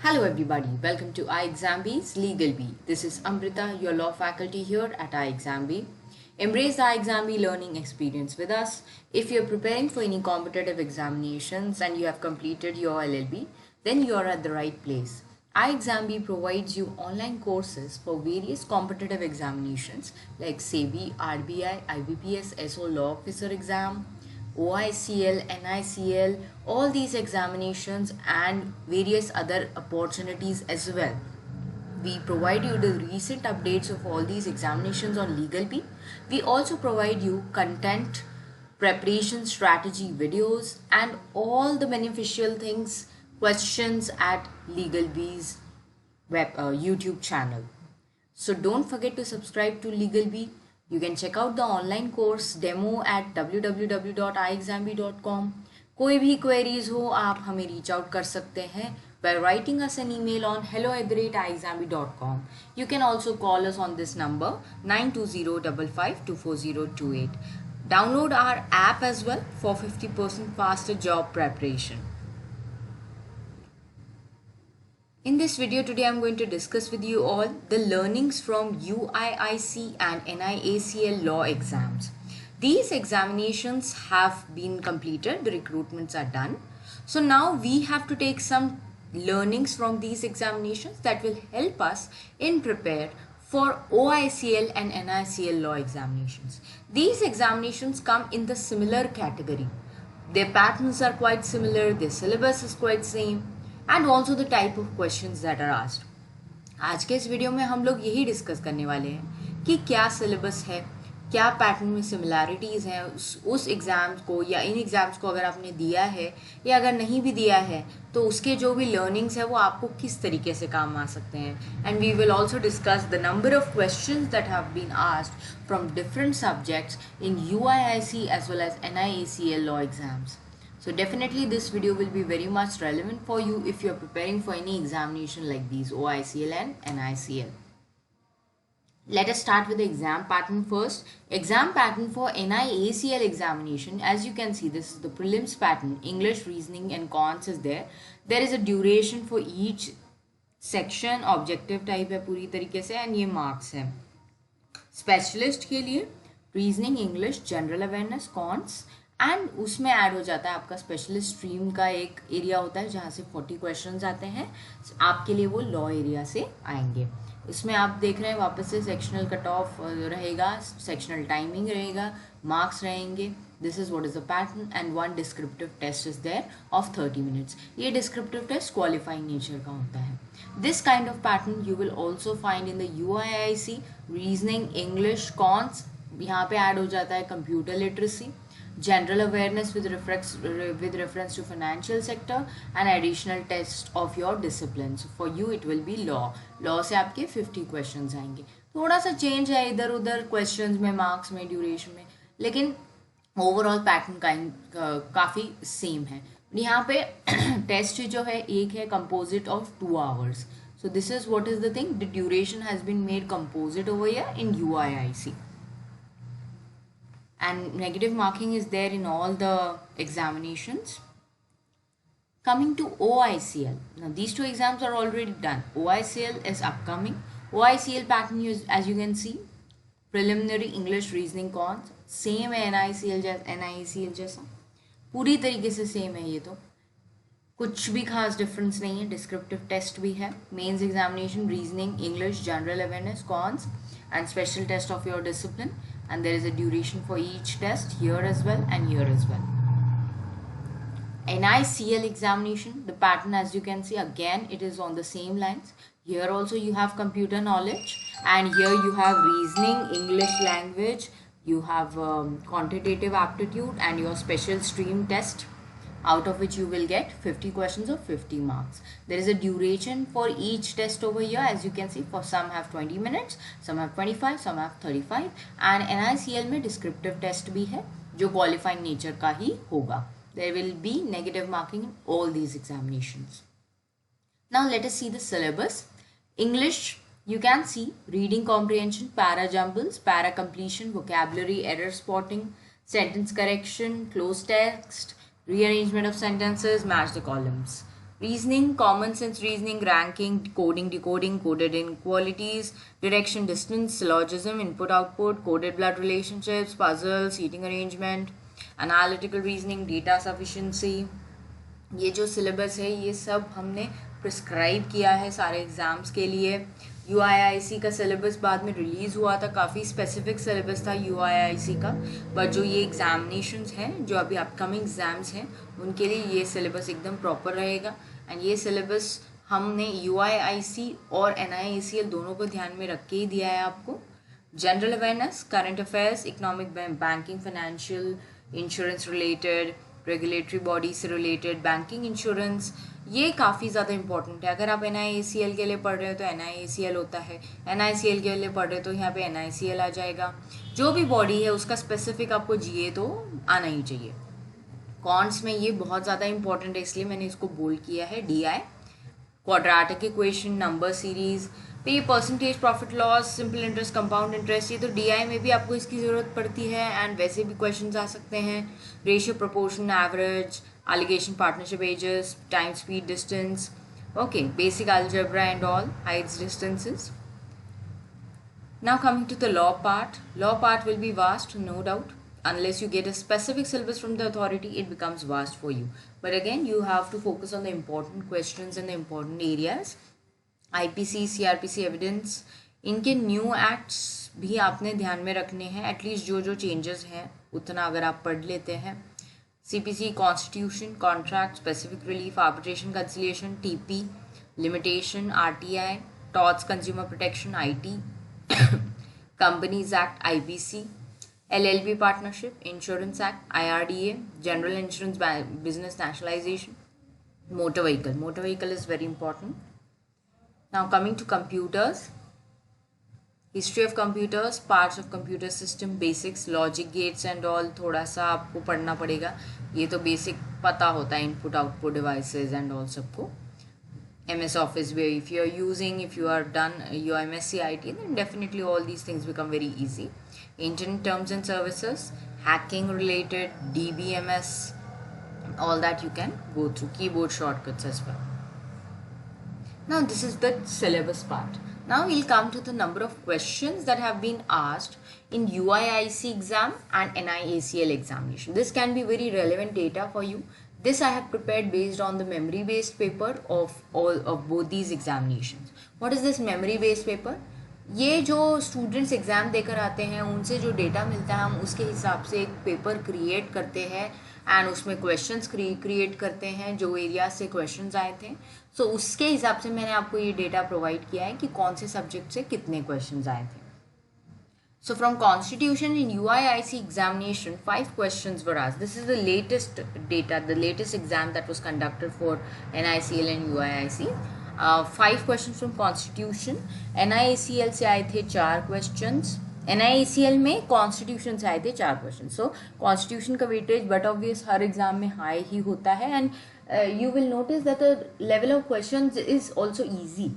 Hello everybody, welcome to iExamB's Legal Bee. This is Amrita, your law faculty here at iExamB. Embrace the iExamB learning experience with us. If you're preparing for any competitive examinations and you have completed your LLB, then you're at the right place. iExamB provides you online courses for various competitive examinations like SEBI, RBI, IBPS, SO Law Officer exam, OICL, NICL, all these examinations and various other opportunities as well. We provide you the recent updates of all these examinations on LegalBee. We also provide you content, preparation strategy videos and all the beneficial things, questions at LegalBee's YouTube channel. So don't forget to subscribe to LegalBee. You can check out the online course demo at www.iexamb.com. कोई भी queries हो आप हमें reach out कर सकते हैं by writing us an email on hello@iexamb.com. You can also call us on this number 920552408. Download our app as well for 50% faster job preparation. In this video today, I'm going to discuss with you all the learnings from UIIC and NIACL law exams. These examinations have been completed, the recruitments are done. So now we have to take some learnings from these examinations that will help us in prepare for OICL and NICL law examinations. These examinations come in the similar category. Their patterns are quite similar, their syllabus is quite same. And also the type of questions that are asked. आज के इस video में हम लोग यही discuss करने वाले हैं कि क्या सिलेबस है, क्या पैटर्न में सिमिलैरिटीज़ हैं उस एग्ज़ाम्स को या इन एग्ज़ाम्स को अगर आपने दिया है या अगर नहीं भी दिया है तो उसके जो भी लर्निंग्स है वो आपको किस तरीके से काम आ सकते हैं. And we will also discuss the number of questions that have been asked from different subjects in UIIC as well as NIACL law exams. So definitely this video will be very much relevant for you if you are preparing for any examination like these OICL and NICL. Let us start with the exam pattern first. Exam pattern for NIACL examination, as you can see, this is the prelims pattern. English, reasoning and cons is there. There is a duration for each section, objective type है पूरी तरीके से and ये marks है. Specialist के लिए reasoning, English, general awareness, cons and उसमें add हो जाता है आपका स्पेशलिस्ट स्ट्रीम का एक एरिया होता है जहाँ से 40 क्वेश्चंस आते हैं. आपके लिए वो लॉ एरिया से आएंगे. इसमें आप देख रहे हैं वापस से सेक्शनल कट ऑफ रहेगा, सेक्शनल टाइमिंग रहेगा, मार्क्स रहेंगे. This is what is the pattern and one descriptive test is there of 30 minutes. ये डिस्क्रिप्टिव टेस्ट क्वालिफाइंग नेचर का होता है. This kind of pattern you will also find in the UIIC. Reasoning, English, quants, यहाँ पे add हो जाता है computer literacy, general awareness with reference to financial sector and additional test of your discipline. So for you it will be law से आपके 50 questions आएंगे. थोड़ा सा चेंज है इधर उधर questions में, मार्क्स में, ड्यूरेशन में, लेकिन ओवरऑल पैटर्न काफ़ी सेम है. यहाँ पे टेस्ट जो है एक है composite of 2 hours. So this is what is the thing, the duration has been made composite over here in UIIC. And negative marking is there in all the examinations. Coming to OICL, now these two exams are already done. OICL is upcoming. OICL pattern is, as you can see, preliminary, English, reasoning, cons, same है NIACL जैसा, पूरी तरीके से same है. ये तो कुछ भी खास डिफरेंस नहीं है. डिस्क्रिप्टिव टेस्ट भी है, mains examination, reasoning, English, general awareness, quants and special test of your discipline, and there is a duration for each test here as well and here as well. NICL examination, the pattern as you can see, again it is on the same lines. Here also you have computer knowledge and here you have reasoning, English language, you have quantitative aptitude and your special stream test, out of which you will get 50 questions of 50 marks. There is a duration for each test over here, as you can see, for some have 20 minutes, some have 25, some have 35, and NICL में descriptive test भी है जो qualifying nature का ही होगा. There will be negative marking in all these examinations. Now let us see the syllabus. English, you can see reading comprehension, para jumbles, para completion, vocabulary, error spotting, sentence correction, closed text, rearrangement of sentences, match the columns. Reasoning, common sense reasoning, ranking, coding, decoding, coded inequalities, direction, distance, syllogism, input, output, coded blood relationships, puzzles, seating arrangement, analytical reasoning, data sufficiency. ये जो syllabus है ये सब हमने prescribe किया है सारे exams के लिए. UIIC का सिलेबस बाद में रिलीज़ हुआ था, काफ़ी स्पेसिफिक सिलेबस था UIIC का, बट जो ये एग्ज़ामिनेशंस हैं जो अभी अपकमिंग एग्ज़ाम्स हैं उनके लिए ये सिलेबस एकदम प्रॉपर रहेगा. एंड ये सिलेबस हमने UIIC और NIACL दोनों को ध्यान में रख के ही दिया है आपको. General awareness, current affairs, economic, banking, financial, insurance related, regulatory body से रिलेटेड, बैंकिंग, इंश्योरेंस, ये काफ़ी ज़्यादा इंपॉर्टेंट है. अगर आप NIACL के लिए पढ़ रहे हो तो NIACL होता है, NICL के लिए पढ़ रहे हो तो यहाँ पे NICL आ जाएगा. जो भी बॉडी है उसका स्पेसिफिक आपको GA तो आना ही चाहिए. कॉन्ट्स में ये बहुत ज़्यादा इंपॉर्टेंट है इसलिए मैंने इसको बोल्ड किया है. DI, quadratic equation, number series, पे, percentage, profit loss, simple interest, compound interest, ये तो DI में भी आपको इसकी ज़रूरत पड़ती है. एंड वैसे भी क्वेश्चंस आ सकते हैं. Ratio, proportion, average, allegation, partnership, ages, time, speed, distance, okay, basic algebra and all, heights, distances. Now coming to the law part will be vast, no doubt. Unless you get a specific syllabus from the authority, it becomes vast for you. But again, you have to focus on the important questions and the important areas. IPC, CRPC, evidence, इनके new acts भी आपने ध्यान में रखने हैं. At least जो changes हैं उतना अगर आप पढ़ लेते हैं. CPC, Constitution, Contract, Specific Relief, Arbitration, Conciliation, TP, Limitation, RTI, Torts, Consumer Protection, IT, Companies Act, IBC, LLP Partnership, Insurance Act, IRDA, General Insurance Business Nationalization, Motor Vehicle is very important. Now coming to computers, history of computers, parts of computer system, basics, logic gates and all थोड़ा सा आपको पढ़ना पड़ेगा. ये तो basic पता होता है, input output devices and all सबको. MS Office where if you are using, if you are done your MSc IT, then definitely all these things become very easy. Internet terms and services, hacking related, DBMS, all that you can go through, keyboard shortcuts as well. Now this is the syllabus part. Now we'll come to the number of questions that have been asked in UIIC exam and NIACL examination. This can be very relevant data for you. This I have prepared based on the memory based paper of both these examinations. What is this memory based paper? ये जो students exam देकर आते हैं उनसे जो data मिलता है हम उसके हिसाब से एक पेपर क्रिएट करते हैं एंड उसमें क्वेश्चंस क्रिएट करते हैं जो एरिया से क्वेश्चंस आए थे. सो उसके हिसाब से मैंने आपको ये डेटा प्रोवाइड किया है कि कौन से सब्जेक्ट से कितने क्वेश्चंस आए थे. So from Constitution in UIIC examination, 5 questions were asked. This is the latest data, the latest exam that was conducted for NICL and UIIC. 5 questions from Constitution. NIACL से आए थे 4 questions. NIACL में Constitution से आए थे 4 questions. So Constitution का weightage but obvious her exam में high ही होता है and you will notice that the level of questions is also easy.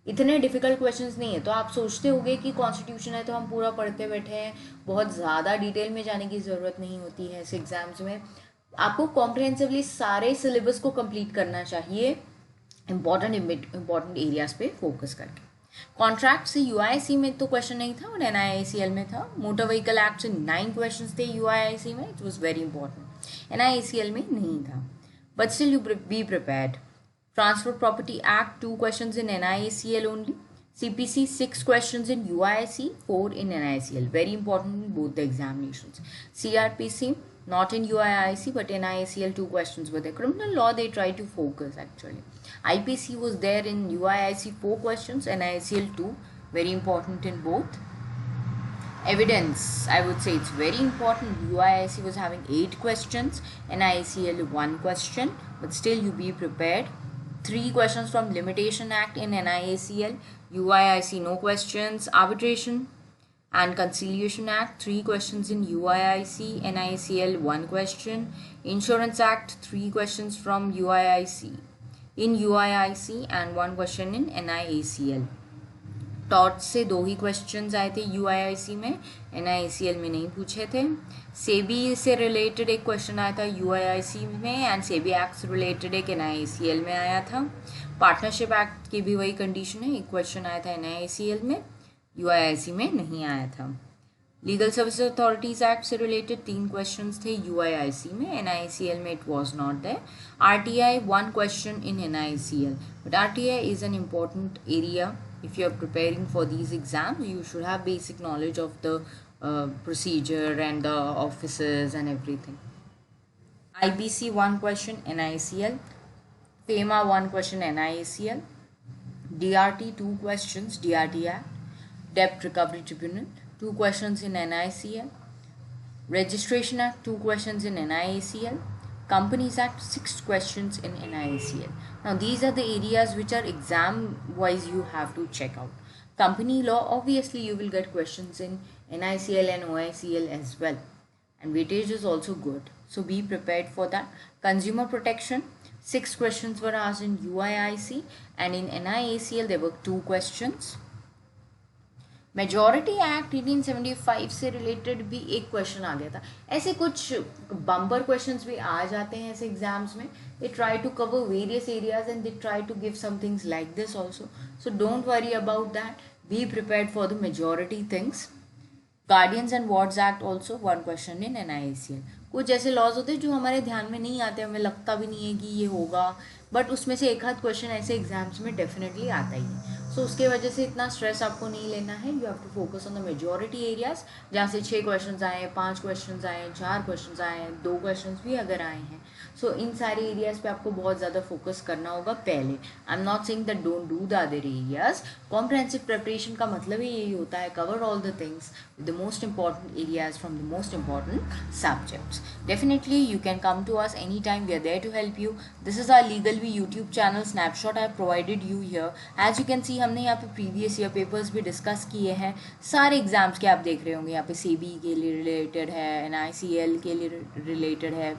इतने डिफ़िकल्ट क्वेश्चंस नहीं है. तो आप सोचते होंगे कि कॉन्स्टिट्यूशन है तो हम पूरा पढ़ते बैठे हैं, बहुत ज़्यादा डिटेल में जाने की ज़रूरत नहीं होती है इस एग्ज़ाम्स में. आपको कॉम्प्रिहेंसिवली सारे सिलेबस को कंप्लीट करना चाहिए, इम्पॉर्टेंट एरियाज़ पे फोकस करके. कॉन्ट्रैक्ट से UIIC में तो क्वेश्चन नहीं था और NIACL में था. मोटर व्हीकल एक्ट से 9 क्वेश्चन थे UIIC में, it was very important. NIACL में नहीं था, but still you be prepared. Transfer Property Act 2 questions in NIACL only. CPC 6 questions in UIIC, 4 in NIACL. Very important in both the examinations. CRPC not in UIIC but NIACL 2 questions were there. Criminal law they try to focus actually. IPC was there in UIIC 4 questions, NIACL 2. Very important in both. Evidence, I would say it's very important. UIIC was having 8 questions, NIACL 1 question, but still you be prepared. 3 questions from Limitation Act in NIACL, UIIC no questions. Arbitration and Conciliation Act 3 questions in UIIC, NIACL 1 question. Insurance Act 3 questions from UIIC and 1 question in NIACL. Torch से 2 ही questions आए थे UIIC में, NIACL में नहीं पूछे थे। सेबी से related एक क्वेश्चन आया था UIIC में एंड सेबी एक्ट से रिलेटेड एक NIACL में आया था। पार्टनरशिप एक्ट की भी वही कंडीशन है, एक क्वेश्चन आया था NIACL में, UIIC में नहीं आया था। लीगल सर्विसेज अथॉरिटीज एक्ट से रिलेटेड 3 क्वेश्चंस थे UIIC में, NIACL में it was not there. RTI 1 question in NIACL, but RTI is an important area. If you are preparing for these exams, you should have basic knowledge of the procedure and the offices and everything. IBC 1 question NIACL, FEMA 1 question NIACL, DRT 2 questions DRT Act, Debt Recovery Tribunal 2 questions in NIACL, Registration Act 2 questions in NIACL, Companies Act 6 questions in NIACL. Now these are the areas which are exam wise you have to check out. Company law, obviously you will get questions in NICL and OICL as well, and weightage is also good, so be prepared for that. Consumer protection, 6 questions were asked in UIIC, and in NIACL there were 2 questions. Majority act 1875 से related भी एक question आ गया था। ऐसे कुछ bumper questions भी आ जाते हैं ऐसे एग्जाम्स में। They try to cover various areas and they try to give some things like this also, so don't worry about that, be prepared for the majority things. Guardians and wards act also 1 question in NIACL। कुछ ऐसे laws होते हैं जो हमारे ध्यान में नहीं आते, हमें लगता भी नहीं है कि ये होगा, बट उसमें से एक आध क्वेश्चन ऐसे एग्जाम्स में डेफिनेटली आता ही है। सो उसके वजह से इतना स्ट्रेस आपको नहीं लेना है। You have to focus on the majority areas, जहाँ से 6 क्वेश्चन आए, 5 क्वेश्चन आए, 4 क्वेश्चन आए, 2 क्वेश्चन भी अगर आए हैं, सो इन सारे एरियाज पे आपको बहुत ज़्यादा फोकस करना होगा पहले। I am not saying that don't do the other areas. Comprehensive preparation का मतलब ही यही होता है, cover all the things with the most important areas from the most important subjects. Definitely you can come to us anytime, we are there to help you. This is our LegalV YouTube channel snapshot I have provided you here. As you can see हमने यहाँ पे previous year papers भी discuss किए हैं। सारे exams के आप देख रहे होंगे, यहाँ पे सेबी के लिए रिलेटेड है, NICL के लिए रिलेटेड है,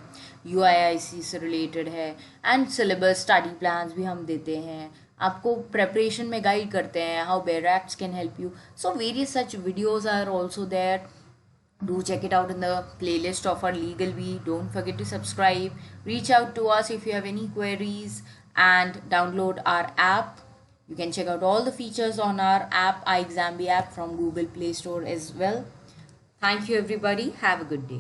UIIC से रिलेटेड है, एंड सिलेबस स्टडी प्लान्स भी हम देते हैं, आपको प्रेपरेशन में गाइड करते हैं, how bare acts can help you. So various such videos are also there. Do check it out in the playlist of our LegalV. Don't forget to subscribe. Reach out to us if you have any queries, and download our app. You can check out all the features on our app, iExamB app, from Google Play Store as well. Thank you everybody. Have a good day.